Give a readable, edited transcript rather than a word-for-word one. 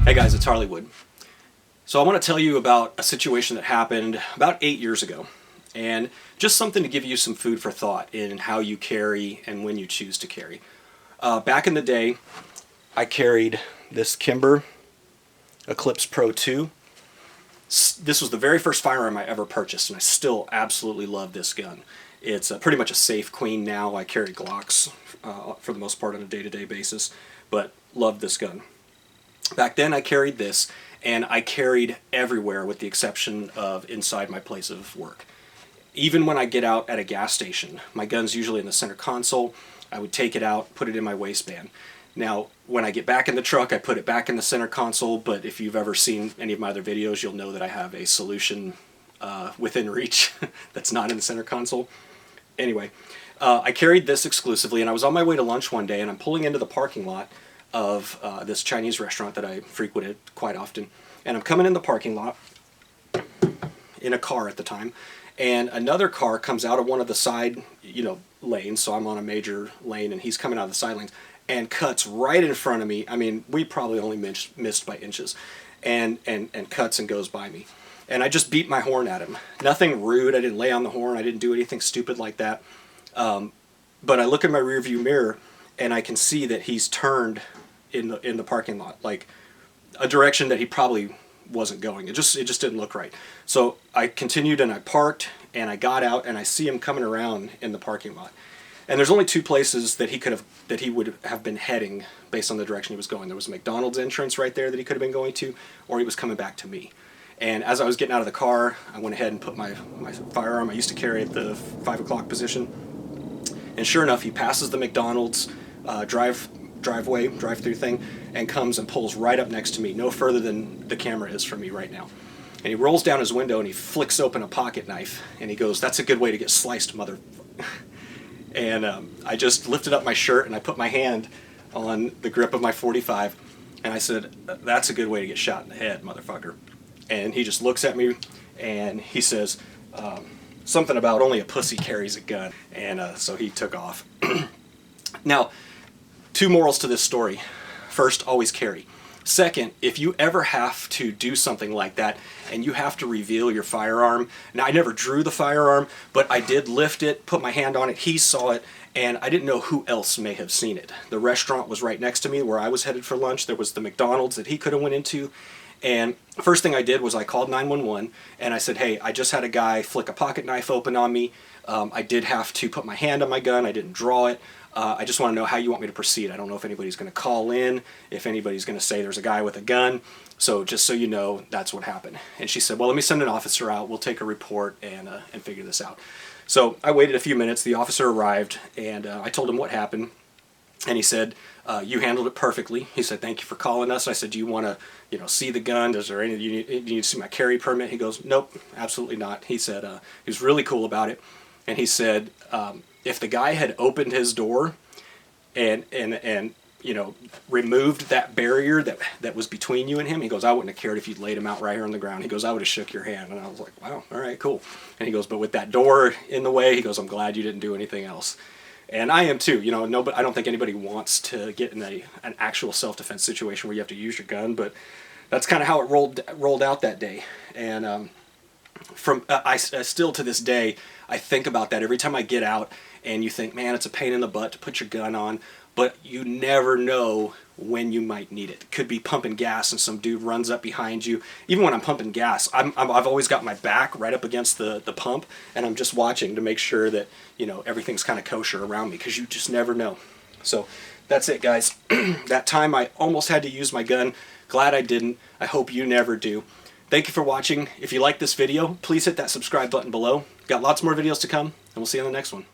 Hey guys, it's Harleywood. So I want to tell you about a situation that happened about 8 years ago, and just something to give you some food for thought in how you carry and when you choose to carry. Back in the day, I carried this Kimber Eclipse Pro 2. This was the very first firearm I ever purchased, and I still absolutely love this gun. It's pretty much a safe queen now. I carry Glocks for the most part on a day-to-day basis, but love this gun. Back then I carried this, and I carried everywhere with the exception of inside my place of work. Even when I get out at a gas station, my gun's usually in the center console. I would take it out, put it in my waistband. Now, when I get back in the truck, I put it back in the center console, but if you've ever seen any of my other videos, you'll know that I have a solution within reach that's not in the center console. Anyway, I carried this exclusively, and I was on my way to lunch one day, and I'm pulling into the parking lot of this Chinese restaurant that I frequented quite often. And I'm coming in the parking lot in a car at the time, and another car comes out of one of the side, lanes, so I'm on a major lane, and he's coming out of the side lanes, and cuts right in front of me. I mean, we probably only missed by inches, and cuts and goes by me. And I just beat my horn at him. Nothing rude, I didn't lay on the horn, I didn't do anything stupid like that. But I look in my rearview mirror, and I can see that he's turned in the parking lot, like a direction that he probably wasn't going. It just didn't look right. So I continued, and I parked, and I got out, and I see him coming around in the parking lot. And there's only two places that he would have been heading based on the direction he was going. There was a McDonald's entrance right there that he could have been going to, or he was coming back to me. And as I was getting out of the car, I went ahead and put my firearm I used to carry at the 5 o'clock position. And sure enough, he passes the McDonald's drive-through thing, and comes and pulls right up next to me, no further than the camera is from me right now. And he rolls down his window, and he flicks open a pocket knife, and he goes, "That's a good way to get sliced, mother." And I just lifted up my shirt, and I put my hand on the grip of my .45, and I said, "That's a good way to get shot in the head, motherfucker." And he just looks at me, and he says something about only a pussy carries a gun, and so he took off. Now, two morals to this story. First, always carry. Second, if you ever have to do something like that and you have to reveal your firearm, now I never drew the firearm, but I did lift it, put my hand on it, he saw it, and I didn't know who else may have seen it. The restaurant was right next to me where I was headed for lunch. There was the McDonald's that he could have went into. And first thing I did was I called 911, and I said, "Hey, I just had a guy flick a pocket knife open on me. I did have to put my hand on my gun. I didn't draw it. I just want to know how you want me to proceed. I don't know if anybody's going to call in, if anybody's going to say there's a guy with a gun. So just so you know, that's what happened." And she said, "Well, let me send an officer out. We'll take a report and figure this out." So I waited a few minutes. The officer arrived, and I told him what happened. And he said, "You handled it perfectly." He said, "Thank you for calling us." I said, "Do you want to, see the gun? Is there any? Do you need to see my carry permit?" He goes, "Nope, absolutely not." He said he was really cool about it, and he said if the guy had opened his door and removed that barrier that was between you and him, he goes, "I wouldn't have cared if you'd laid him out right here on the ground." He goes, "I would have shook your hand." And I was like, "Wow, all right, cool." And he goes, "But with that door in the way," he goes, "I'm glad you didn't do anything else." And I am too, but I don't think anybody wants to get in an actual self-defense situation where you have to use your gun, but that's kind of how it rolled out that day. And I still to this day, I think about that every time I get out, and you think, man, it's a pain in the butt to put your gun on, but you never know when you might need it. It could be pumping gas and some dude runs up behind you. Even when I'm pumping gas, I've always got my back right up against the pump, and I'm just watching to make sure that everything's kind of kosher around me, because you just never know. So that's it, guys. That time I almost had to use my gun. Glad I didn't. I hope you never do. Thank you for watching. If you like this video, please hit that subscribe button below. Got lots more videos to come, and we'll see you on the next one.